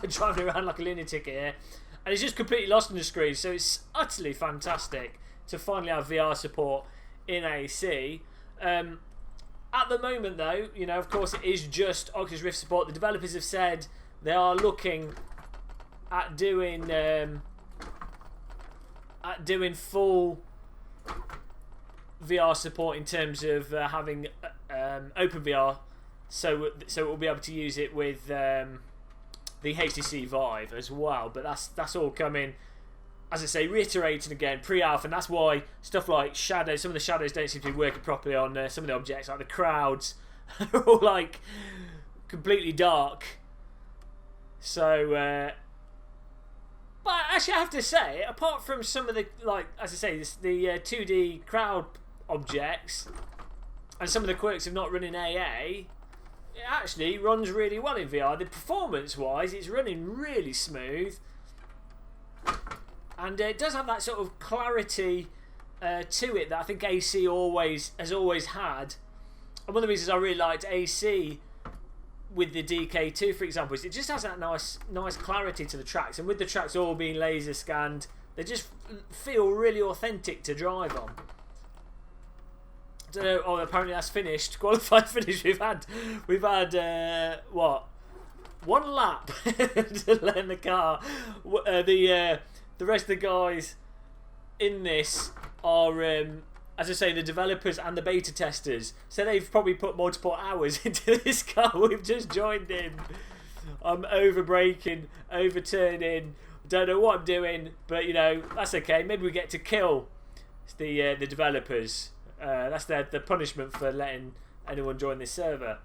driving around like a lunatic here, and it's just completely lost on the screen. So it's utterly fantastic to finally have VR support in AC. At the moment, though, you know, of course, it is just Oculus Rift support. The developers have said they are looking at doing full VR support in terms of having OpenVR, so we'll be able to use it with the HTC Vive as well. But that's all coming, as I say, reiterating again, pre-alpha, and that's why stuff like shadows, some of the shadows don't seem to be working properly on some of the objects, like the crowds are all like completely dark. So, but actually I have to say, apart from some of the, like, as I say, the 2D crowd objects and some of the quirks of not running AA, it actually runs really well in VR. The performance-wise, it's running really smooth. And it does have that sort of clarity to it that I think AC has always had. And one of the reasons I really liked AC with the DK2, for example, is it just has that nice clarity to the tracks. And with the tracks all being laser scanned, they just feel really authentic to drive on. I don't know. Oh, apparently that's finished. Qualified finish. We've had what? 1 lap to learn the car. The rest of the guys in this are, as I say, the developers and the beta testers. So they've probably put multiple hours into this car we've just joined in. I'm over braking, overturning. Don't know what I'm doing, but you know, that's okay. Maybe we get to kill the developers. That's the punishment for letting anyone join this server.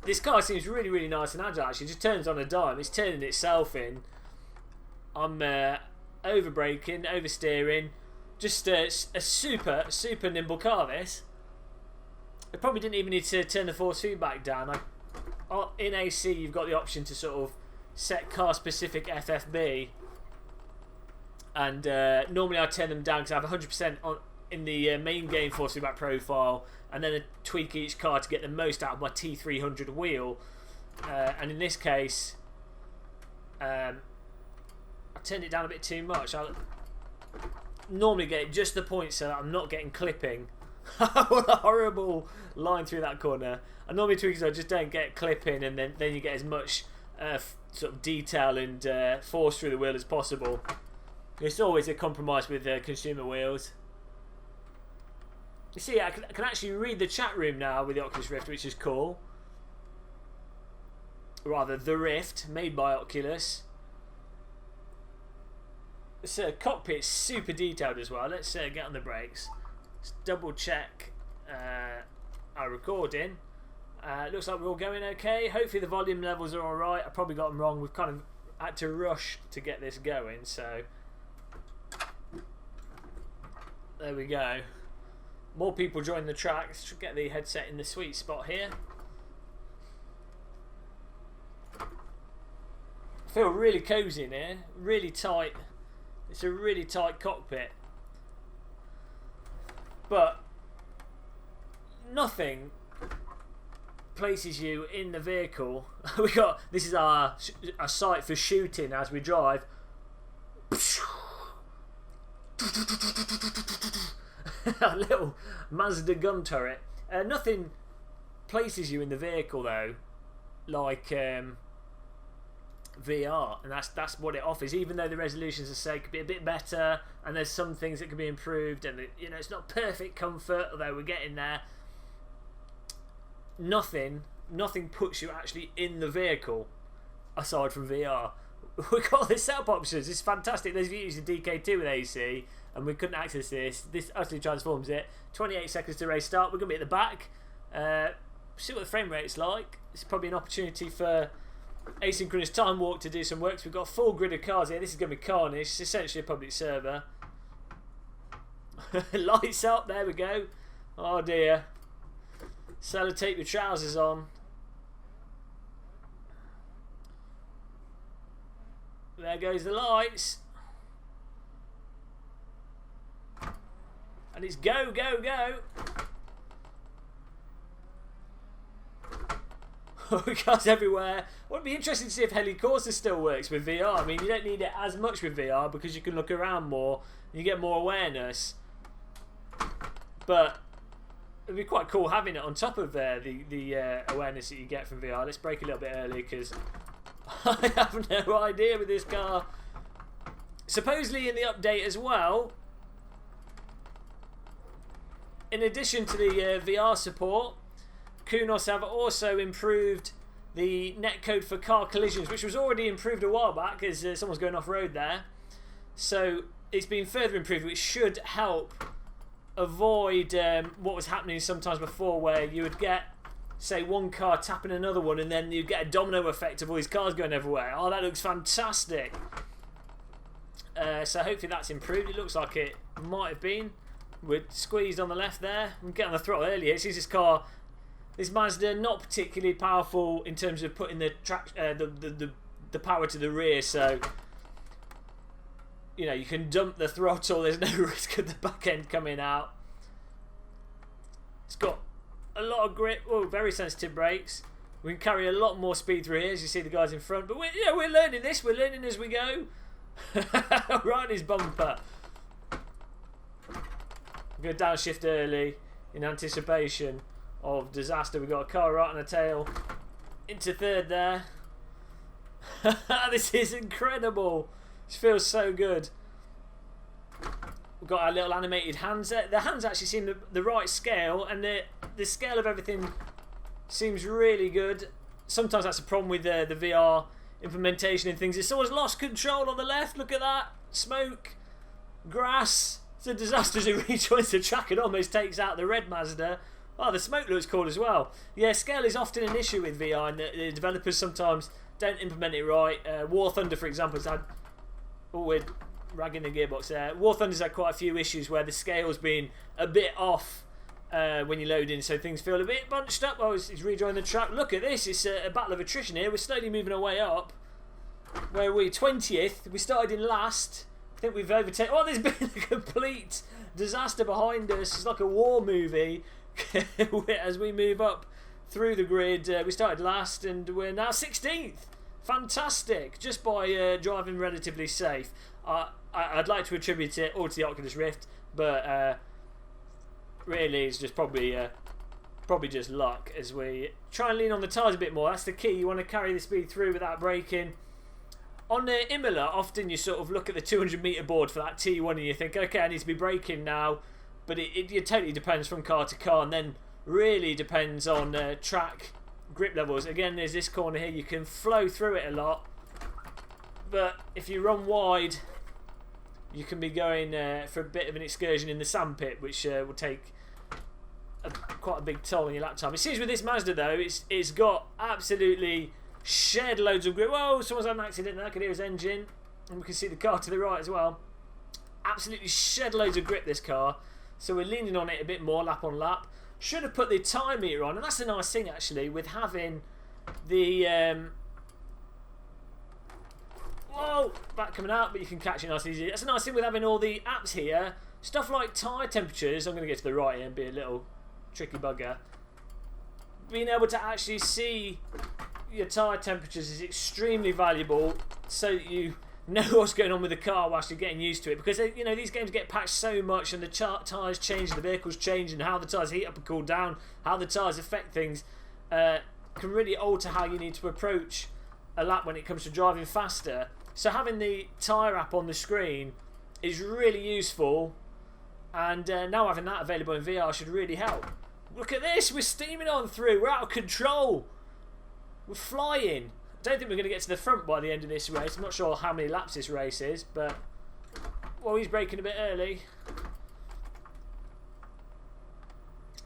This car seems really, really nice and agile. Actually, it just turns on a dime. It's turning itself in. I'm over braking, oversteering. Just a super nimble car. This. I probably didn't even need to turn the force feedback down. In AC, you've got the option to sort of set car specific FFB, and normally I turn them down because I have 100% on in the main game force feedback profile, and then I tweak each car to get the most out of my T300 wheel. And in this case, I turned it down a bit too much. I normally get just the point so that I'm not getting clipping. What a horrible line through that corner. I normally tweak it so I just don't get clipping, and then you get as much sort of detail and force through the wheel as possible. It's always a compromise with consumer wheels. You see, I can actually read the chat room now with the Oculus Rift, which is cool. Rather, the Rift, made by Oculus. This cockpit's super detailed as well. Let's get on the brakes. Let's double check our recording. Looks like we're all going okay. Hopefully the volume levels are alright. I probably got them wrong. We've kind of had to rush to get this going, so there we go. More people join the track. Let's get the headset in the sweet spot here. I feel really cozy in here. Really tight. It's a really tight cockpit. But nothing places you in the vehicle. This is our site for shooting as we drive. A little Mazda gun turret. Nothing places you in the vehicle though like VR, and that's what it offers. Even though the resolutions are say could be a bit better, and there's some things that can be improved, and you know it's not perfect comfort, although we're getting there. Nothing puts you actually in the vehicle aside from VR. We've got all the setup options. It's fantastic. Those of you using DK2 with AC and we couldn't access this utterly transforms it. 28 seconds to race start. We're going to be at the back. See what the frame rate's like. It's probably an opportunity for Asynchronous Time Walk to do some work. So we've got a full grid of cars here. This is going to be carnage. It's essentially a public server. Lights up. There we go. Oh dear. Sellotape your trousers on. There goes the lights. And it's go, go, go. cars everywhere. Well, it'd be interesting to see if Helicorsa still works with VR. I mean, you don't need it as much with VR because you can look around more and you get more awareness. But it'd be quite cool having it on top of the awareness that you get from VR. Let's brake a little bit early because I have no idea with this car. Supposedly in the update as well, in addition to the VR support, Kunos have also improved the netcode for car collisions, which was already improved a while back as someone's going off-road there. So it's been further improved, which should help avoid what was happening sometimes before, where you would get, say, one car tapping another one and then you get a domino effect of all these cars going everywhere. Oh, that looks fantastic. So hopefully that's improved. It looks like it might have been. We're squeezed on the left there. I'm getting on the throttle earlier. It sees this car, this Mazda, not particularly powerful in terms of putting the the power to the rear. So you know, you can dump the throttle. There's no risk of the back end coming out. It's got a lot of grip. Oh, very sensitive brakes. We can carry a lot more speed through here, as you see the guys in front. But we're learning this. We're learning as we go. Right in his bumper. I'm going to downshift early in anticipation of disaster. We've got a car right on the tail. Into third there. This is incredible. This feels so good. We've got our little animated hands there. The hands actually seem the right scale, and the scale of everything seems really good. Sometimes that's a problem with the VR implementation and things. If someone's lost control on the left, look at that. Smoke, grass. It's a disaster as it rejoins the track and almost takes out the red Mazda. Oh, the smoke looks cool as well. Yeah, scale is often an issue with VR, and the developers sometimes don't implement it right. War Thunder, for example, has had... Oh, we're ragging the gearbox there. War Thunder's had quite a few issues where the scale's been a bit off when you load in, so things feel a bit bunched up. Oh, he's rejoining the track. Look at this. It's a battle of attrition here. We're slowly moving our way up. Where are we? 20th. We started in last. I think we've overtaken... Oh, there's been a complete disaster behind us. It's like a war movie. As we move up through the grid, we started last and we're now 16th. Fantastic. Just by driving relatively safe. I'd like to attribute it all to the Oculus Rift, but really it's just probably just luck as we try and lean on the tyres a bit more. That's the key. You want to carry the speed through without braking. On the Imola, often you sort of look at the 200 metre board for that T1 and you think, okay, I need to be braking now. But it totally depends from car to car, and then really depends on track grip levels. Again, there's this corner here. You can flow through it a lot. But if you run wide, you can be going for a bit of an excursion in the sandpit, which will take quite a big toll on your lap time. It seems with this Mazda, though, it's got absolutely shed loads of grip. Whoa, someone's had an accident there. I can hear his engine. And we can see the car to the right as well. Absolutely shed loads of grip, this car. So we're leaning on it a bit more, lap on lap. Should have put the tyre meter on. And that's a nice thing, actually, with having the... Whoa! Back coming out, but you can catch it nice and easy. That's a nice thing with having all the apps here. Stuff like tyre temperatures. I'm going to get to the right here and be a little tricky bugger. Being able to actually see your tyre temperatures is extremely valuable, so that you know what's going on with the car whilst you're getting used to it, because you know these games get patched so much and the tyres change, the vehicles change, and how the tyres heat up and cool down, how the tyres affect things can really alter how you need to approach a lap when it comes to driving faster. So having the tyre app on the screen is really useful, and now having that available in VR should really help. Look at this, we're steaming on through, we're out of control, we're flying. I don't think we're going to get to the front by the end of this race. I'm not sure how many laps this race is, but well, he's braking a bit early.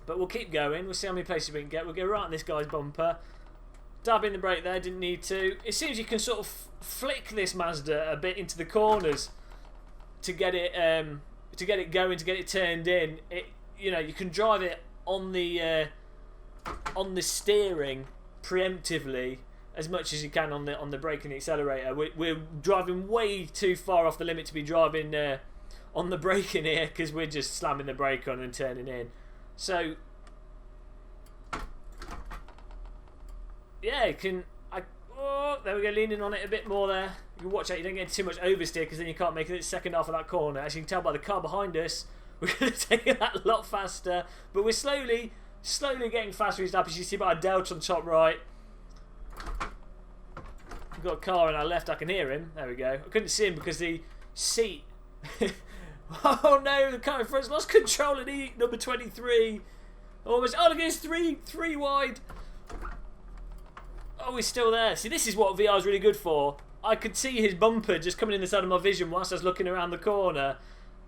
But we'll keep going. We'll see how many places we can get. We'll go right on this guy's bumper. Dabbing the brake there, didn't need to. It seems you can sort of flick this Mazda a bit into the corners to get it going, to get it turned in. You know, you can drive it on the steering preemptively as much as you can on the brake and the accelerator. We're driving way too far off the limit to be driving on the brake in here, because we're just slamming the brake on and turning in. So yeah, you can. Oh, there we go, leaning on it a bit more there. You can watch out, you don't get too much oversteer because then you can't make it the second half of that corner. As you can tell by the car behind us, we're going to take that a lot faster. But we're slowly getting faster each lap, as you see by Delta on top right. We've got a car on our left, I can hear him. There we go. I couldn't see him because the seat... Oh no, the car in front's lost control and number 23. Almost, oh look, it's three wide. Oh, he's still there. See, this is what VR is really good for. I could see his bumper just coming in the side of my vision whilst I was looking around the corner.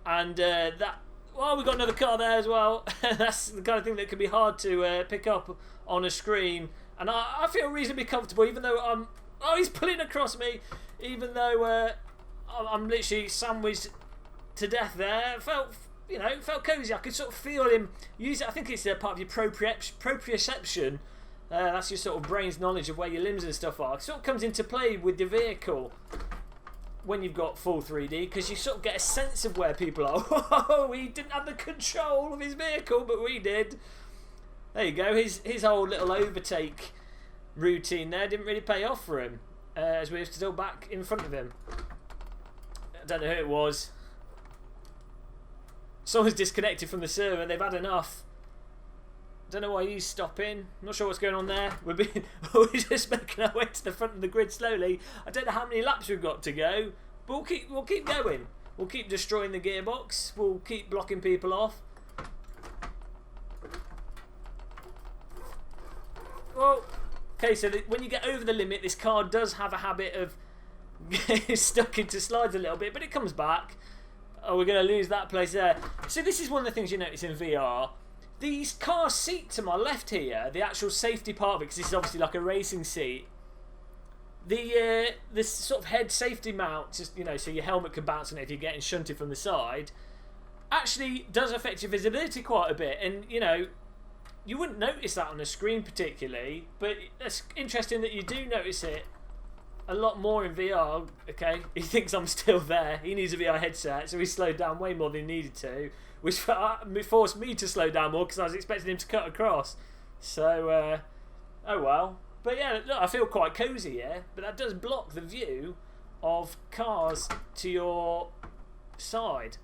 And well, we've got another car there as well. That's the kind of thing that can be hard to pick up on a screen. And I feel reasonably comfortable, even though I'm... Oh, he's pulling across me. Even though I'm literally sandwiched to death there. Felt cosy. I could sort of feel him use it. I think it's part of your proprioception. That's your sort of brain's knowledge of where your limbs and stuff are. It sort of comes into play with the vehicle when you've got full 3D, because you sort of get a sense of where people are. Oh, he didn't have the control of his vehicle, but we did. There you go. His whole little overtake routine there didn't really pay off for him, as we were still back in front of him. I don't know who it was. Someone's disconnected from the server. They've had enough. Don't know why he's stopping. Not sure what's going on there. We're just making our way to the front of the grid slowly. I don't know how many laps we've got to go, but we'll keep going. We'll keep destroying the gearbox. We'll keep blocking people off. Well, okay. So when you get over the limit, this car does have a habit of getting stuck into slides a little bit, but it comes back. Oh, we're going to lose that place there. So this is one of the things you notice in VR. These car seat to my left here, the actual safety part of it, because this is obviously like a racing seat. This sort of head safety mount, just so your helmet can bounce on it if you're getting shunted from the side, actually does affect your visibility quite a bit. And you wouldn't notice that on the screen particularly, but it's interesting that you do notice it a lot more in VR. Okay, he thinks I'm still there. He needs a VR headset, so he slowed down way more than he needed to, which forced me to slow down more because I was expecting him to cut across. So, oh well. But yeah, look, I feel quite cosy here, but that does block the view of cars to your side.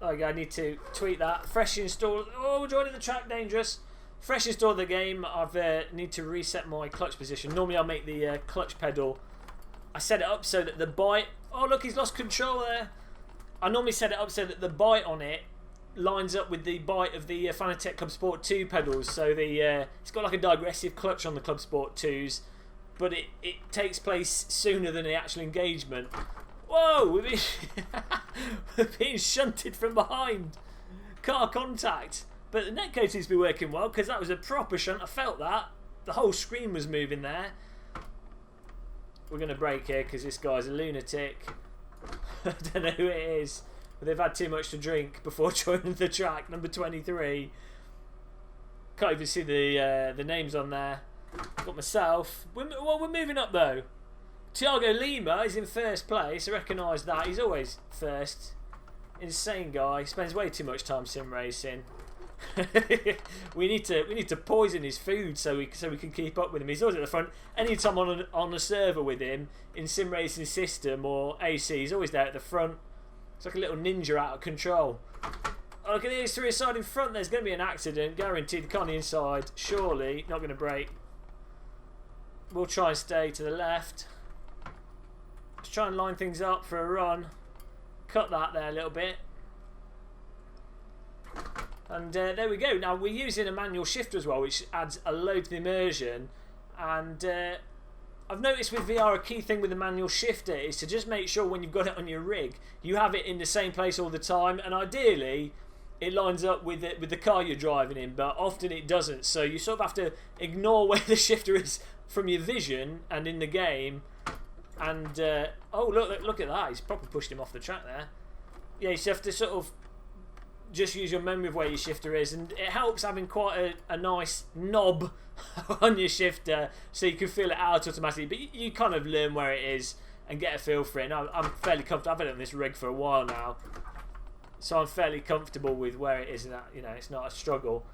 There we go, I need to tweet that. Fresh install. Oh, joining the track, dangerous. Fresh install the game. I need to reset my clutch position. Normally I'll make the clutch pedal. I set it up so that the bite... Oh look, he's lost control there. I normally set it up so that the bite on it lines up with the bite of the Fanatec Club Sport 2 pedals. So it's got like a digressive clutch on the Club Sport 2s, but it takes place sooner than the actual engagement. Whoa, we're being shunted from behind. Car contact. But the netcode seems to be working well, because that was a proper shunt. I felt that. The whole screen was moving there. We're going to brake here because this guy's a lunatic. I don't know who it is, but they've had too much to drink before joining the track. Number 23. Can't even see the names on there. Got myself. We're moving up though. Thiago Lima is in first place. I recognise that. He's always first. Insane guy. Spends way too much time sim racing. we need to poison his food so we can keep up with him. He's always at the front. Anytime on a server with him in sim racing system or AC, he's always there at the front. It's like a little ninja out of control. Oh, look at these three aside in front. There's going to be an accident, guaranteed. The car on the inside, surely not going to brake. We'll try and stay to the left. Let's try and line things up for a run. Cut that there a little bit. And there we go. Now we're using a manual shifter as well, which adds a load to the immersion. And I've noticed with VR a key thing with the manual shifter is to just make sure when you've got it on your rig, you have it in the same place all the time. And ideally, it lines up with the car you're driving in, but often it doesn't. So you sort of have to ignore where the shifter is from your vision and in the game. And oh look at that! He's probably pushed him off the track there. Yeah, you have to sort of just use your memory of where your shifter is, and it helps having quite a nice knob on your shifter so you can feel it out automatically, but you kind of learn where it is and get a feel for it. And I'm fairly comfortable. I've been on this rig for a while now, so I'm fairly comfortable with where it is, and that, it's not a struggle.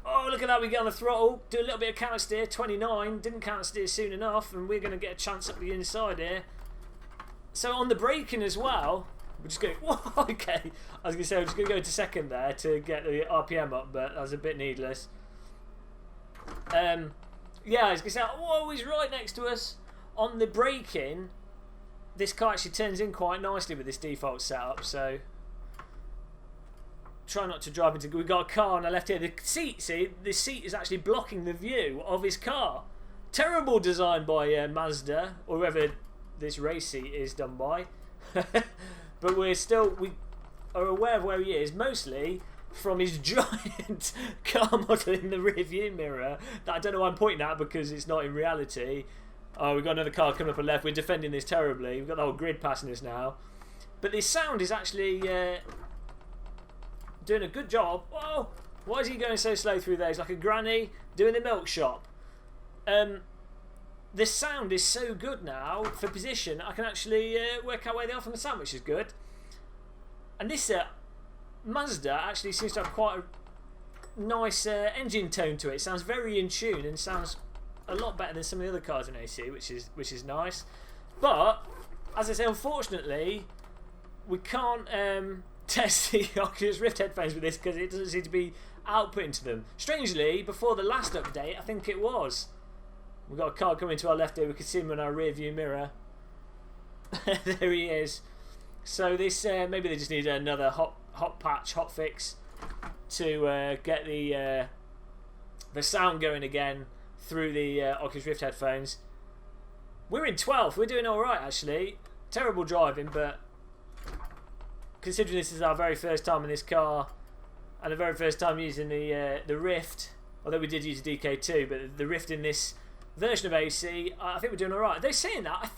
Oh, look at that. We get on the throttle, do a little bit of counter steer. 29. Didn't counter steer soon enough, and we're going to get a chance up the inside here. So on the braking as well, we're just going, whoa, okay. I was going to say, we're just going to go into second there to get the RPM up, but that was a bit needless. Yeah, I was going to say, whoa, he's right next to us. On the braking, this car actually turns in quite nicely with this default setup, so try not to drive into... We've got a car on the left here. The seat, see, the seat is actually blocking the view of his car. Terrible design by Mazda, or whoever this race seat is done by. But we are aware of where he is, mostly from his giant car model in the rear view mirror that I don't know why I'm pointing at because it's not in reality. Oh, we've got another car coming up on the left. We're defending this terribly. We've got the whole grid passing us now. But this sound is actually doing a good job. Oh, why is he going so slow through there? He's like a granny doing the milk shop. The sound is so good now for position. I can actually work out where they are from the sound, which is good. And this Mazda actually seems to have quite a nice engine tone to it. It sounds very in tune and sounds a lot better than some of the other cars in AC, which is nice. But as I say, unfortunately, we can't test the Oculus Rift headphones with this because it doesn't seem to be outputting to them. Strangely, before the last update, I think it was. We've got a car coming to our left here. We can see him in our rear view mirror. There he is. So this maybe they just need another hot patch, hot fix to get the sound going again through the Oculus Rift headphones. We're in 12th. We're doing all right actually. Terrible driving, but considering this is our very first time in this car and the very first time using the Rift, although we did use a DK2, but the Rift in this version of AC, I think we're doing all right. They're saying that.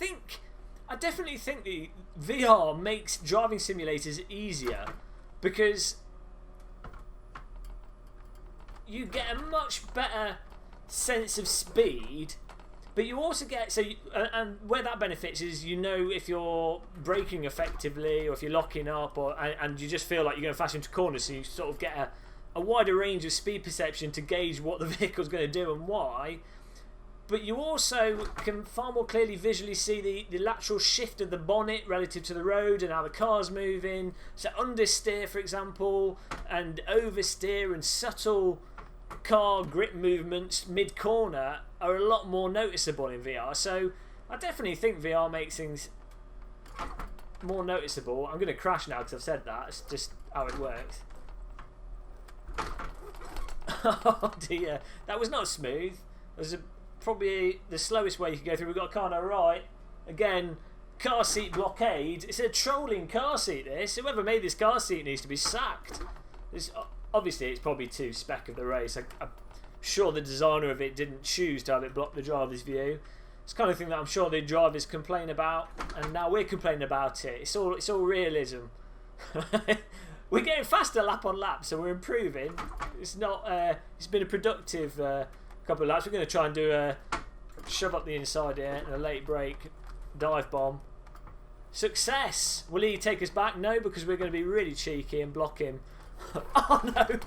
I definitely think the VR makes driving simulators easier because you get a much better sense of speed, but you also get and where that benefits is you know if you're braking effectively or if you're locking up and you just feel like you're going fast into corners, so you sort of get a wider range of speed perception to gauge what the vehicle's going to do and why. But you also can far more clearly visually see the lateral shift of the bonnet relative to the road and how the car's moving. So understeer, for example, and oversteer and subtle car grip movements mid-corner are a lot more noticeable in VR. So I definitely think VR makes things more noticeable. I'm going to crash now because I've said that. It's just how it works. Oh dear. That was not smooth. It was probably the slowest way you could go through. We've got a car on our right. Again, car seat blockade. It's a trolling car seat, this. Whoever made this car seat needs to be sacked. Obviously, it's probably too spec of the race. I'm sure the designer of it didn't choose to have it block the driver's view. It's the kind of thing that I'm sure the drivers complain about, and now we're complaining about it. It's all realism. We're getting faster lap on lap, so we're improving. It's not. It's been a productive couple of laps. We're going to try and do a shove up the inside here and a late break dive bomb. Success! Will he take us back? No, because we're going to be really cheeky and block him. Oh no!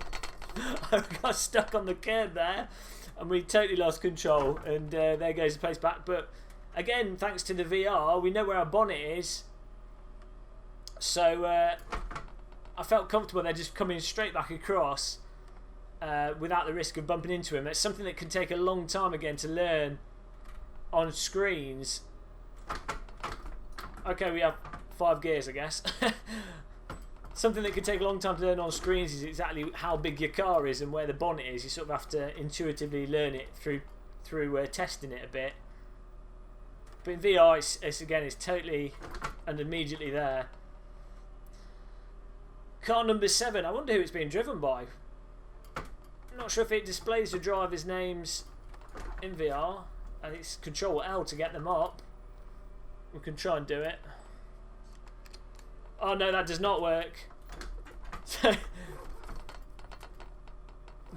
I got stuck on the curb there and we totally lost control, and there goes the place back. But again, thanks to the VR, we know where our bonnet is, so I felt comfortable there just coming straight back across without the risk of bumping into him. It's something that can take a long time again to learn on screens. Okay, we have 5 gears, I guess. Something that can take a long time to learn on screens is exactly how big your car is and where the bonnet is. You sort of have to intuitively learn it through testing it a bit. But in VR, it's totally and immediately there. Car number 7. I wonder who it's being driven by. I'm not sure if it displays the drivers' names in VR. And it's Control L to get them up. We can try and do it. Oh no, that does not work.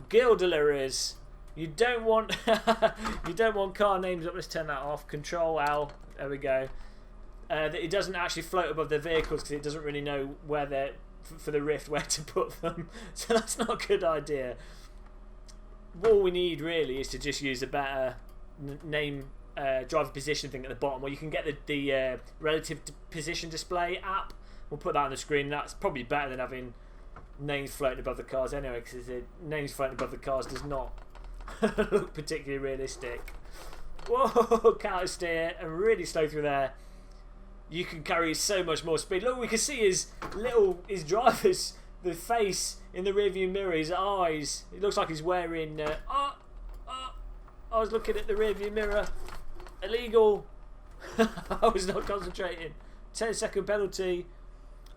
Gilderers. You don't want car names up. Let's turn that off. Control L. There we go. It doesn't actually float above the vehicles because it doesn't really know where they're for the Rift where to put them. So that's not a good idea. all we need really is to just use a better name driver position thing at the bottom, or you can get the relative position display app. We'll put that on the screen. That's probably better than having names floating above the cars anyway, because the names floating above the cars does not look particularly realistic. Whoa, counter steer and really slow through there. You can carry so much more speed. Look, we can see his driver's the face in the rearview mirror, his eyes. It looks like he's wearing. I was looking at the rearview mirror. Illegal. I was not concentrating. 10-second penalty.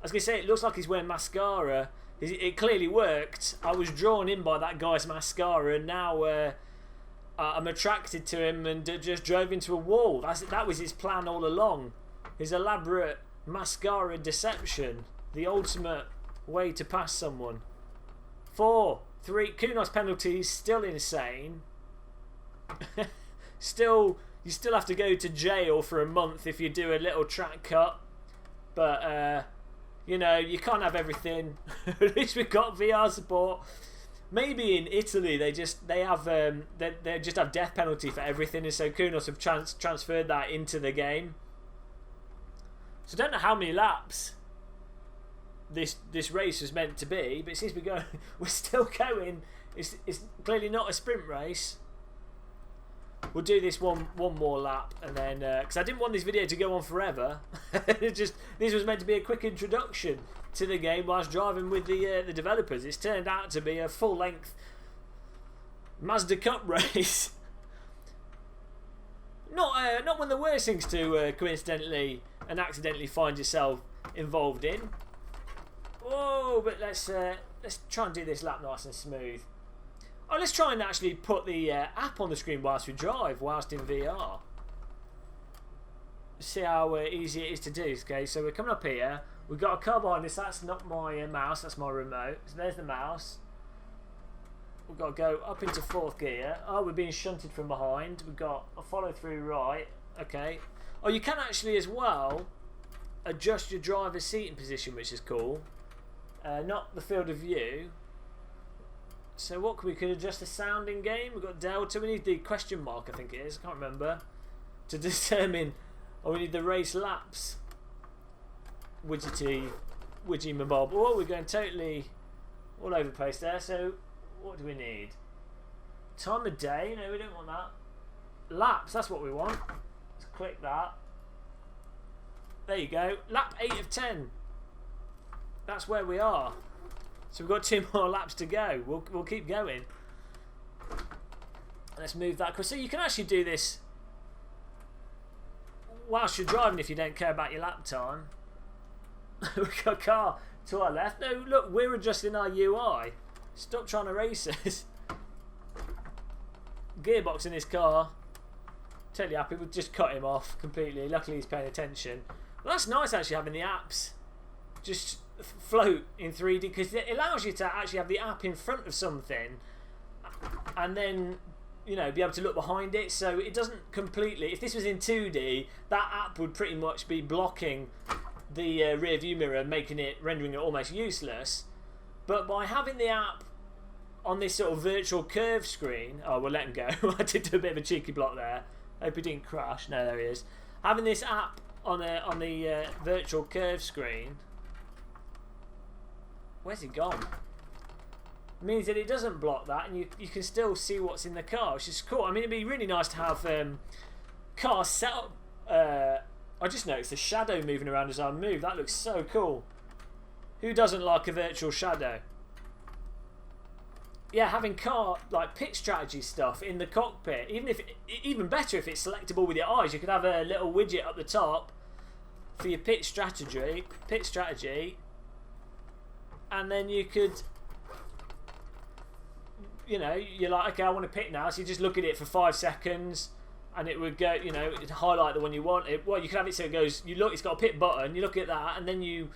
I was going to say, it looks like he's wearing mascara. It clearly worked. I was drawn in by that guy's mascara, and now I'm attracted to him and just drove into a wall. That was his plan all along. His elaborate mascara deception. The ultimate way to pass someone. 4, 3. Kunos penalties, still insane. You still have to go to jail for a month if you do a little track cut. But, you know, you can't have everything. At least we've got VR support. Maybe in Italy they just have death penalty for everything, and so Kunos have transferred that into the game. So I don't know how many laps this race was meant to be, but it seems we're still going. It's clearly not a sprint race. We'll do this one more lap, and then because I didn't want this video to go on forever. This was meant to be a quick introduction to the game whilst driving with the developers. It's turned out to be a full-length Mazda Cup race. Not one of the worst things to coincidentally and accidentally find yourself involved in. Whoa! But let's try and do this lap nice and smooth. Oh, let's try and actually put the app on the screen whilst we drive, whilst in VR. See how easy it is to do. Okay, so we're coming up here. We've got a car behind us. That's not my mouse, that's my remote. So there's the mouse. We've got to go up into 4th gear. Oh, we're being shunted from behind. We've got a follow through right. Okay. Oh, you can actually as well adjust your driver's seating position, which is cool. Not the field of view. So what we could adjust the sound in game. We've got delta. We need the question mark, I think it is. I can't remember. To determine. Oh, we need the race laps. Widgety mabob. Oh, we're going totally all over the place there. So what do we need? Time of day. No, we don't want that. Laps. That's what we want. Let's click that. There you go. Lap 8 of 10. That's where we are. So we've got 2 more laps to go. We'll keep going. Let's move that. So you can actually do this whilst you're driving if you don't care about your lap time. We've got a car to our left. No, look, we're adjusting our UI. Stop trying to race us. Gearbox in this car. Totally happy. We've just cut him off completely. Luckily he's paying attention. Well, that's nice actually having the apps just float in 3D, because it allows you to actually have the app in front of something and then, you know, be able to look behind it, so it doesn't completely. If this was in 2D, that app would pretty much be blocking the rear view mirror, rendering it almost useless. But by having the app on this sort of virtual curve screen, oh, we'll let him go. I did do a bit of a cheeky block there. Hope he didn't crash. No, there he is. Having this app on the virtual curve screen. Where's he gone? Means that it doesn't block that, and you can still see what's in the car, which is cool. I mean, it'd be really nice to have cars set up. I just noticed the shadow moving around as I move. That looks so cool. Who doesn't like a virtual shadow? Yeah, having car like pit strategy stuff in the cockpit. Even better if it's selectable with your eyes. You could have a little widget up the top for your pit strategy. And then you could, you know, you're like, okay, I want to pit now. So you just look at it for 5 seconds, and it would go, you know, it'd highlight the one you want. Well, you can have it so it goes. You look, it's got a pit button. You look at that, and then you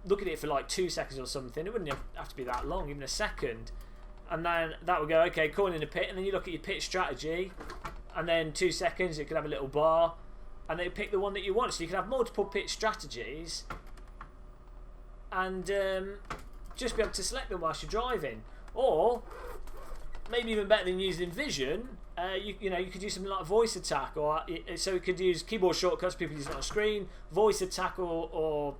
look at it for like 2 seconds or something. It wouldn't have to be that long, even a second. And then that would go, okay, calling in a pit, and then you look at your pit strategy, and then 2 seconds, it could have a little bar, and then pick the one that you want. So you can have multiple pit strategies, and just be able to select them whilst you're driving. Or maybe even better than using Vision, you know, you could use something like voice attack, or so it could use keyboard shortcuts. People use it on screen, voice attack, or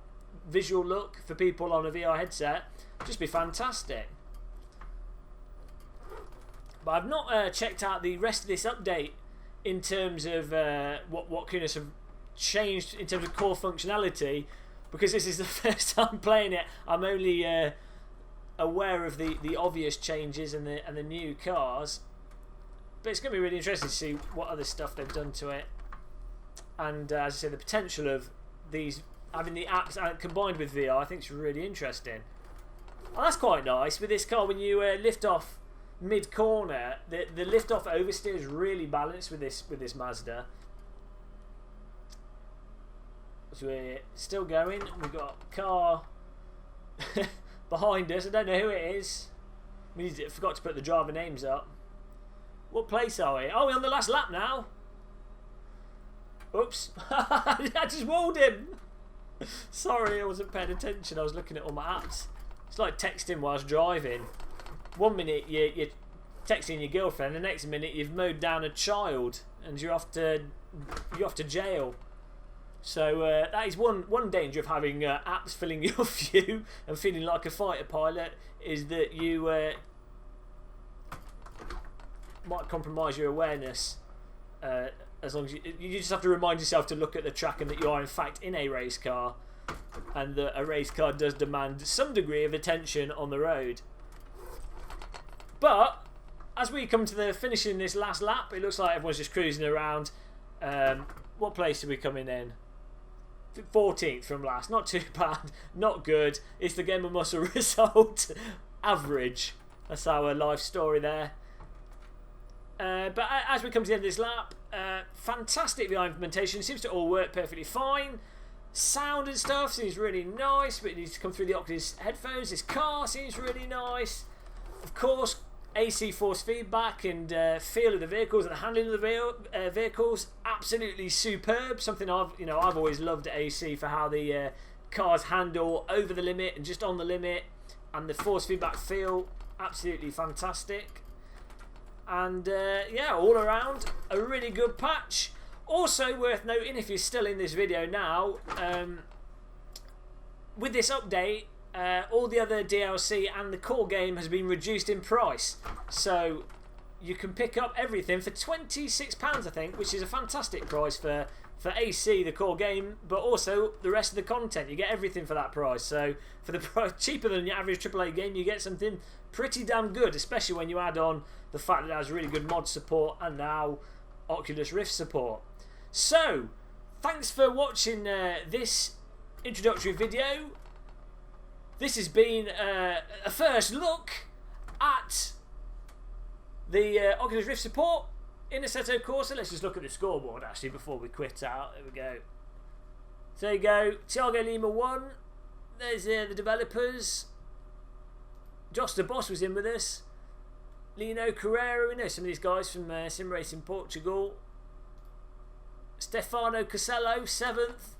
visual look for people on a VR headset. Just be fantastic. But I've not checked out the rest of this update in terms of what kind of changed in terms of core functionality, because this is the first time playing it. I'm only aware of the obvious changes and the new cars, but it's going to be really interesting to see what other stuff they've done to it. And as I say, the potential of these having the apps combined with VR, I think is really interesting. And that's quite nice with this car. When you lift off mid corner, the lift off oversteer is really balanced with this Mazda. So we're still going. We've got a car behind us. I don't know who it is. We forgot to put the driver names up. What place are we? Oh, we're on the last lap now. Oops. I just walled him. Sorry, I wasn't paying attention. I was looking at all my apps. It's like texting whilst driving. 1 minute you're texting your girlfriend, the next minute you've mowed down a child and you're off to jail. So that is one danger of having apps filling your view and feeling like a fighter pilot, is that you might compromise your awareness. As long as you just have to remind yourself to look at the track and that you are in fact in a race car, and that a race car does demand some degree of attention on the road. But as we come to the finishing this last lap, it looks like everyone's just cruising around. What place are we coming in? 14th from last. Not too bad. Not good. It's the Game of Muscle result. Average. That's our life story there. But as we come to the end of this lap, fantastic VR implementation. Seems to all work perfectly fine. Sound and stuff seems really nice, but it needs to come through the Oculus headphones. This car seems really nice. Of course, AC force feedback and feel of the vehicles and the handling of the vehicles, absolutely superb. Something I've always loved at AC, for how the cars handle over the limit and just on the limit, and the force feedback feel absolutely fantastic. And yeah, all around a really good patch. Also worth noting, if you're still in this video now, with this update, all the other DLC and the core game has been reduced in price, so you can pick up everything for £26, I think, which is a fantastic price for AC, the core game, but also the rest of the content. You get everything for that price. So for the price cheaper than your average AAA game, you get something pretty damn good, especially when you add on the fact that it has really good mod support and now Oculus Rift support. So thanks for watching this introductory video. This has been a first look at the Oculus Rift support in Assetto Corsa. Let's just look at the scoreboard actually before we quit out. There we go. So there you go. Thiago Lima 1. There's the developers. Josh the Boss was in with us. Lino Carrera. We know some of these guys from Sim Racing Portugal. Stefano Casello 7th.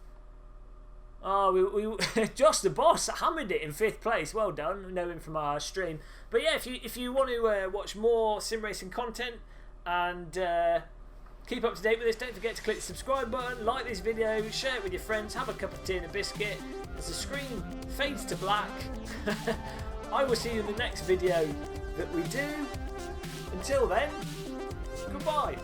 Oh, Josh the Boss hammered it in 5th place. Well done. We know him from our stream. But yeah, if you want to watch more sim racing content and keep up to date with this, don't forget to click the subscribe button, like this video, share it with your friends, have a cup of tea and a biscuit. As the screen fades to black, I will see you in the next video that we do. Until then, goodbye.